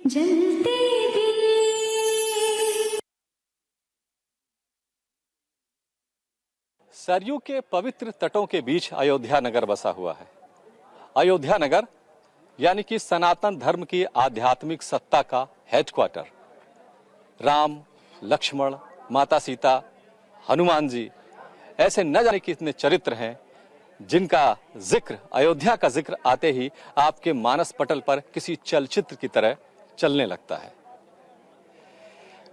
जलते दिए। सरयू के पवित्र तटों के बीच अयोध्या नगर बसा हुआ है। अयोध्या नगर यानी कि सनातन धर्म की आध्यात्मिक सत्ता का हेडक्वार्टर। राम, लक्ष्मण, माता सीता, हनुमान जी, ऐसे न जाने कितने चरित्र हैं जिनका जिक्र, अयोध्या का जिक्र आते ही आपके मानस पटल पर किसी चलचित्र की तरह चलने लगता है।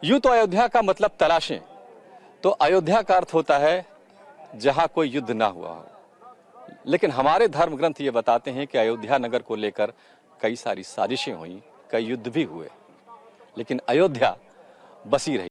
यूं तो अयोध्या का मतलब तलाशें, तो अयोध्या का अर्थ होता है जहां कोई युद्ध ना हुआ हो। लेकिन हमारे धर्म ग्रंथ ये बताते हैं कि अयोध्या नगर को लेकर कई सारी साजिशें हुई, कई युद्ध भी हुए, लेकिन अयोध्या बसी रही।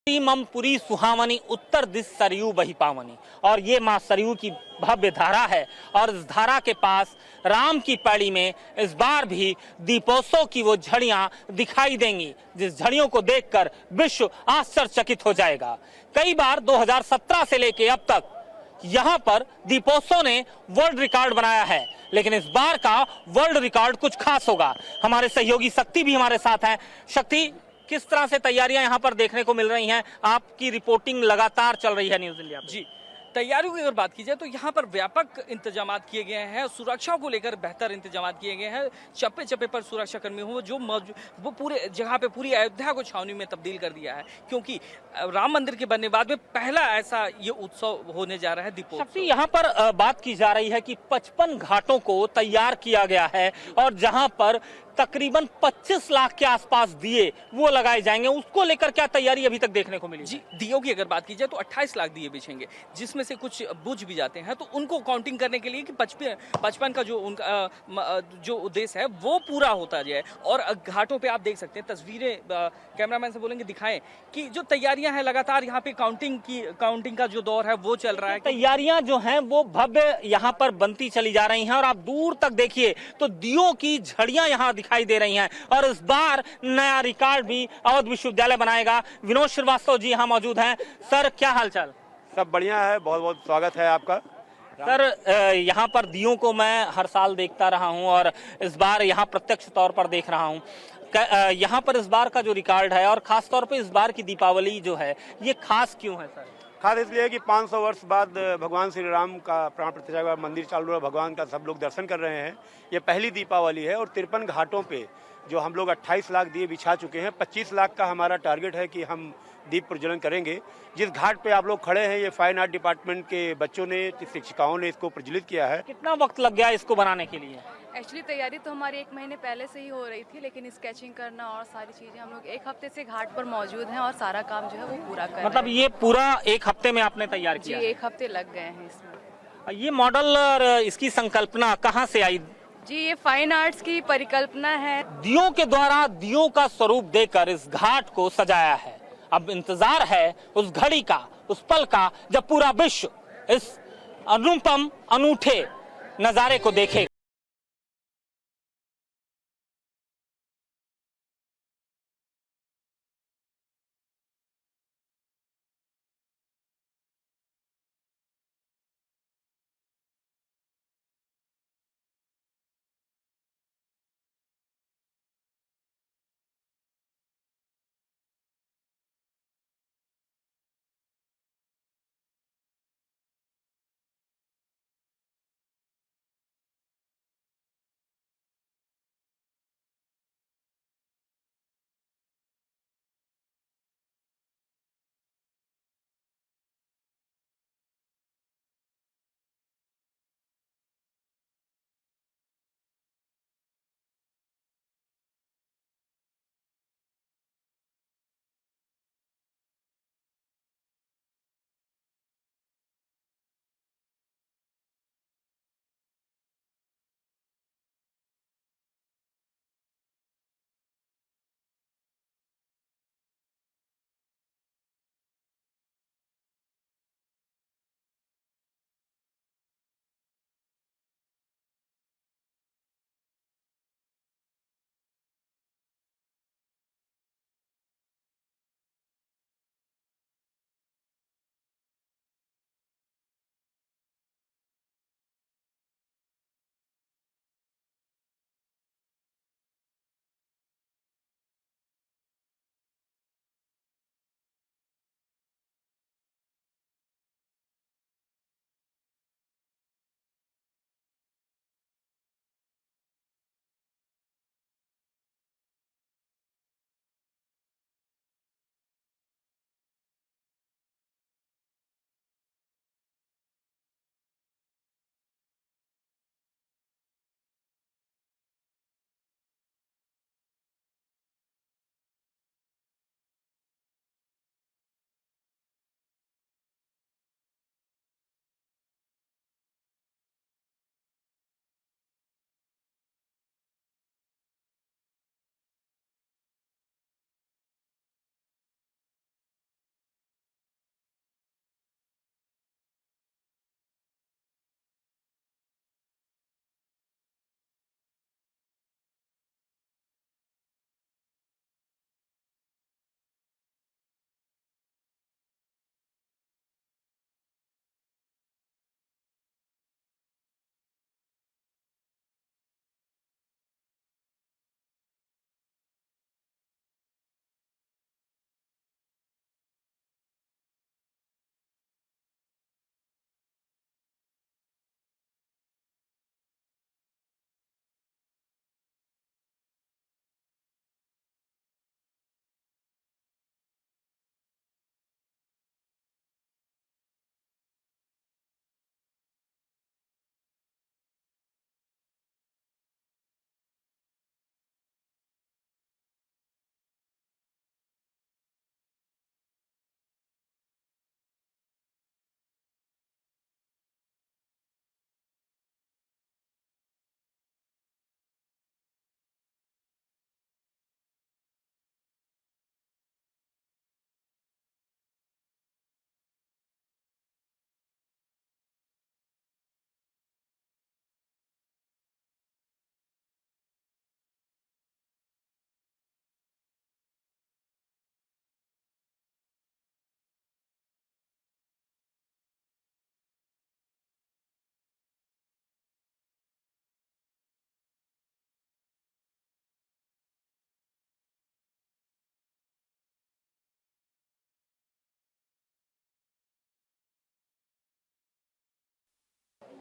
मम पुरी सुहावनी उत्तर दिश सरयू बही पावनी। और ये माँ सरयू की भव्य धारा है और इस धारा के पास राम की पैड़ी में इस बार भी दीपोत्सव की वो झड़ियां दिखाई देंगी, जिस झड़ियों को देखकर विश्व आश्चर्यचकित हो जाएगा। कई बार 2017 से लेके अब तक यहाँ पर दीपोत्सव ने वर्ल्ड रिकॉर्ड बनाया है, लेकिन इस बार का वर्ल्ड रिकॉर्ड कुछ खास होगा। हमारे सहयोगी शक्ति भी हमारे साथ हैं। शक्ति, किस तरह से तैयारियां यहां पर देखने को मिल रही हैं? आपकी रिपोर्टिंग लगातार चल रही है न्यूज़ इंडिया पे। जी, तैयारियों की अगर बात की जाए तो यहाँ पर व्यापक इंतजाम किए गए हैं। सुरक्षा को लेकर बेहतर इंतजाम किए गए हैं। चप्पे चप्पे पर सुरक्षा कर्मी हो जो वो पूरे जगह पे पूरी अयोध्या को छावनी में तब्दील कर दिया है, क्योंकि राम मंदिर के बनने बाद में पहला ऐसा ये उत्सव होने जा रहा है दीपोत्सव। शक्ति, यहाँ पर बात की जा रही है कि 55 घाटों को तैयार किया गया है और जहां पर तकरीबन 25 लाख के आसपास दिए वो लगाए जाएंगे। उसको लेकर क्या तैयारी अभी तक देखने को मिली? जी, दियों की अगर बात की जाए तो 28 लाख दिए बिछेंगे, जिसमें से कुछ बुझ भी जाते हैं, तो उनको काउंटिंग करने के लिए कि 55 का जो उनका जो उद्देश्य है वो पूरा होता जाए। और घाटों पे आप देख सकते हैं तस्वीरें, कैमरामैन से बोलेंगे दिखाएं कि जो तैयारियां हैं लगातार यहाँ पे काउंटिंग का जो दौर है वो चल रहा है। तैयारियां जो हैं वो भव्य यहाँ पर बनती चली जा रही हैं और आप दूर तक देखिए तो दियों की झड़ियां यहाँ दिखाई दे रही हैं। और इस बार नया रिकॉर्ड भी अवध विश्वविद्यालय बनाएगा। विनोद श्रीवास्तव जी यहाँ मौजूद हैं। सर, क्या हालचाल? सब बढ़िया है, बहुत बहुत स्वागत है आपका। सर, यहाँ पर दियों को मैं हर साल देखता रहा हूँ और इस बार यहाँ प्रत्यक्ष तौर पर देख रहा हूँ। यहाँ पर इस बार का जो रिकॉर्ड है और खास तौर पे इस बार की दीपावली जो है ये खास क्यों है सर? खास इसलिए है कि 500 वर्ष बाद भगवान श्री राम का प्राण प्रतिष्ठा का मंदिर चालू है, भगवान का सब लोग दर्शन कर रहे हैं। ये पहली दीपावली है और 53 घाटों पे जो हम लोग 28 लाख दिए बिछा चुके हैं। 25 लाख का हमारा टारगेट है कि हम दीप प्रज्वलन करेंगे। जिस घाट पे आप लोग खड़े हैं, ये फाइन आर्ट डिपार्टमेंट के बच्चों ने, शिक्षिकाओं ने इसको प्रज्वलित किया है। कितना वक्त लग गया इसको बनाने के लिए? एक्चुअली तैयारी तो हमारी 1 महीने पहले से ही हो रही थी, लेकिन स्केचिंग करना और सारी चीज़ें हम लोग 1 हफ्ते से घाट पर मौजूद हैं और सारा काम जो है वो पूरा कर मतलब रहे ये पूरा 1 हफ्ते में आपने तैयार हैं। जी, किया? 1 हफ्ते लग गए हैं इसमें। ये मॉडल और इसकी संकल्पना कहाँ से आई? जी, ये फाइन आर्ट्स की परिकल्पना है। दियों के द्वारा दियों का स्वरूप देकर इस घाट को सजाया है। अब इंतजार है उस घड़ी का, उस पल का, जब पूरा विश्व इस अनुपम अनूठे नजारे को देखेगा।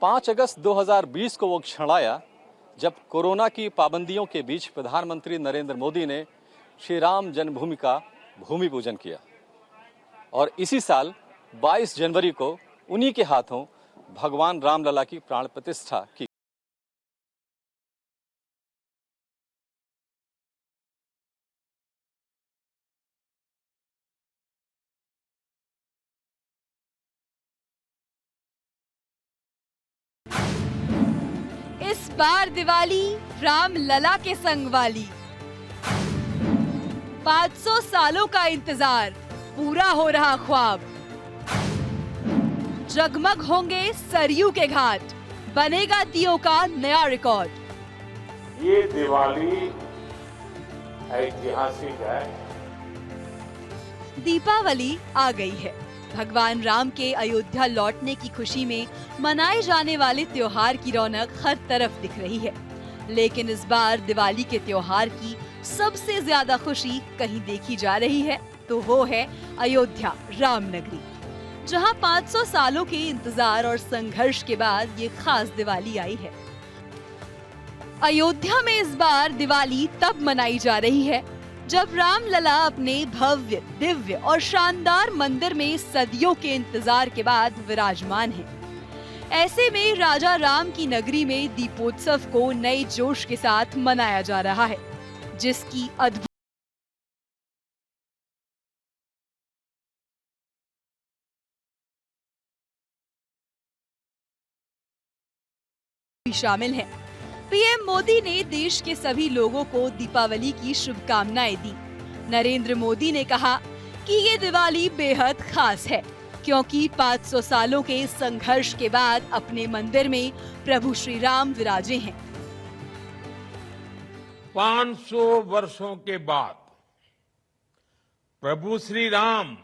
5 अगस्त 2020 को वो क्षण आया जब कोरोना की पाबंदियों के बीच प्रधानमंत्री नरेंद्र मोदी ने श्री राम जन्मभूमि का भूमि पूजन किया और इसी साल 22 जनवरी को उन्हीं के हाथों भगवान रामलला की प्राण प्रतिष्ठा की। इस बार दिवाली राम लला के संग वाली। 500 सालों का इंतजार, पूरा हो रहा ख्वाब। जगमग होंगे सरयू के घाट, बनेगा दियों का नया रिकॉर्ड। ये दिवाली ऐतिहासिक है। दीपावली आ गई है। भगवान राम के अयोध्या लौटने की खुशी में मनाए जाने वाले त्योहार की रौनक हर तरफ दिख रही है, लेकिन इस बार दिवाली के त्योहार की सबसे ज्यादा खुशी कहीं देखी जा रही है तो वो है अयोध्या रामनगरी, जहां 500 सालों के इंतजार और संघर्ष के बाद ये खास दिवाली आई है। अयोध्या में इस बार दिवाली तब मनाई जा रही है जब रामलला अपने भव्य, दिव्य और शानदार मंदिर में सदियों के इंतजार के बाद विराजमान हैं। ऐसे में राजा राम की नगरी में दीपोत्सव को नए जोश के साथ मनाया जा रहा है, जिसकी अद्भुत शामिल है। पीएम मोदी ने देश के सभी लोगों को दीपावली की शुभकामनाएं दी। नरेंद्र मोदी ने कहा कि ये दिवाली बेहद खास है क्योंकि 500 सालों के संघर्ष के बाद अपने मंदिर में प्रभु श्री राम विराजे हैं। 500 वर्षों के बाद प्रभु श्री राम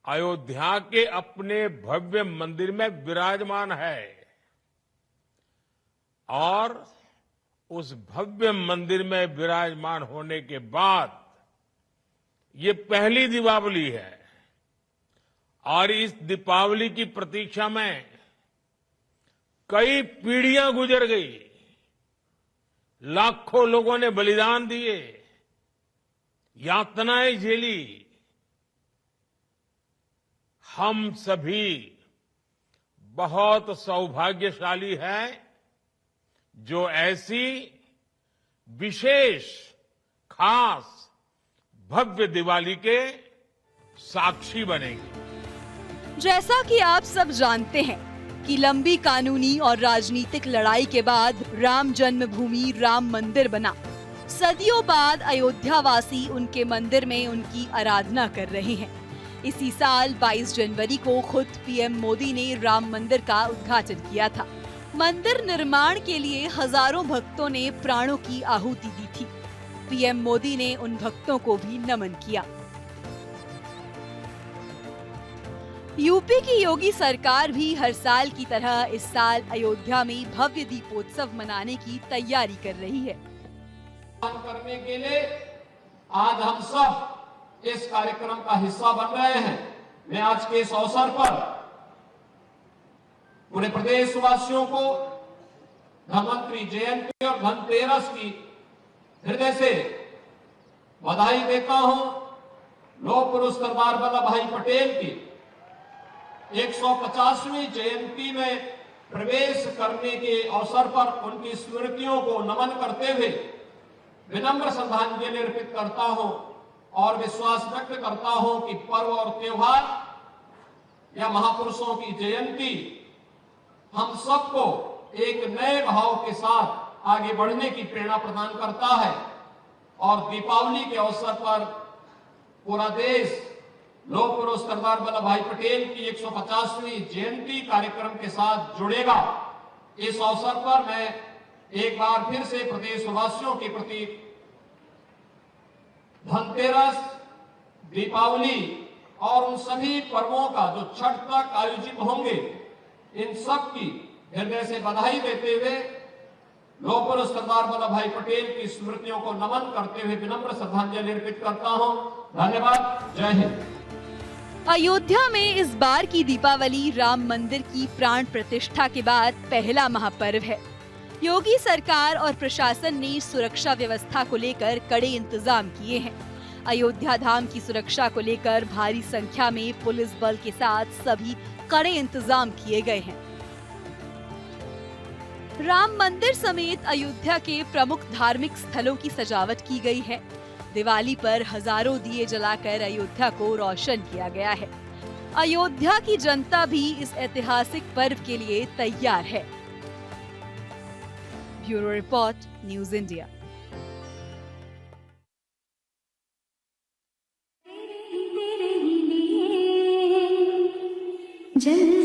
अयोध्या के अपने भव्य मंदिर में विराजमान है और उस भव्य मंदिर में विराजमान होने के बाद ये पहली दीपावली है और इस दीपावली की प्रतीक्षा में कई पीढ़ियां गुजर गई, लाखों लोगों ने बलिदान दिए, यातनाएं झेली। हम सभी बहुत सौभाग्यशाली हैं जो ऐसी विशेष खास भव्य दिवाली के साक्षी बनेंगे। जैसा कि आप सब जानते हैं कि लंबी कानूनी और राजनीतिक लड़ाई के बाद राम जन्मभूमि राम मंदिर बना। सदियों बाद अयोध्या वासी उनके मंदिर में उनकी आराधना कर रहे हैं। इसी साल 22 जनवरी को खुद पीएम मोदी ने राम मंदिर का उद्घाटन किया था। मंदिर निर्माण के लिए हजारों भक्तों ने प्राणों की आहुति दी थी। पीएम मोदी ने उन भक्तों को भी नमन किया। यूपी की योगी सरकार भी हर साल की तरह इस साल अयोध्या में भव्य दीपोत्सव मनाने की तैयारी कर रही है। करने के लिए आज हम सब इस कार्यक्रम का हिस्सा बन रहे हैं। मैं आज के इस अवसर पर पूरे प्रदेशवासियों को धन्वंतरी जयंती और धनतेरस की हृदय से बधाई देता हूं। लौह पुरुष सरदार वल्लभ भाई पटेल की 150वीं जयंती में प्रवेश करने के अवसर पर उनकी स्मृतियों को नमन करते हुए विनम्र श्रद्धांजलि अर्पित करता हूं और विश्वास व्यक्त करता हूं कि पर्व और त्योहार या महापुरुषों की जयंती हम सबको एक नए भाव के साथ आगे बढ़ने की प्रेरणा प्रदान करता है और दीपावली के अवसर पर पूरा देश लौह पुरुष सरदार वल्लभ भाई पटेल की 150वीं जयंती कार्यक्रम के साथ जुड़ेगा। इस अवसर पर मैं एक बार फिर से प्रदेशवासियों के प्रति धनतेरस, दीपावली और उन सभी पर्वों का जो छठ तक आयोजित होंगे, इन सब की हृदय से बधाई देते हुए लौह पुरुष सरदार वल्लभ भाई पटेल की स्मृतियों को नमन करते हुए विनम्र श्रद्धांजलि अर्पित करता हूं। धन्यवाद। जय हिंद। अयोध्या में इस बार की दीपावली राम मंदिर की प्राण प्रतिष्ठा के बाद पहला महापर्व है। योगी सरकार और प्रशासन ने सुरक्षा व्यवस्था को लेकर कड़े इंतजाम किए हैं। अयोध्या धाम की सुरक्षा को लेकर भारी संख्या में पुलिस बल के साथ सभी कड़े इंतजाम किए गए हैं। राम मंदिर समेत अयोध्या के प्रमुख धार्मिक स्थलों की सजावट की गई है। दिवाली पर हजारों दिए जलाकर अयोध्या को रोशन किया गया है। अयोध्या की जनता भी इस ऐतिहासिक पर्व के लिए तैयार है। Bureau report, news India. जल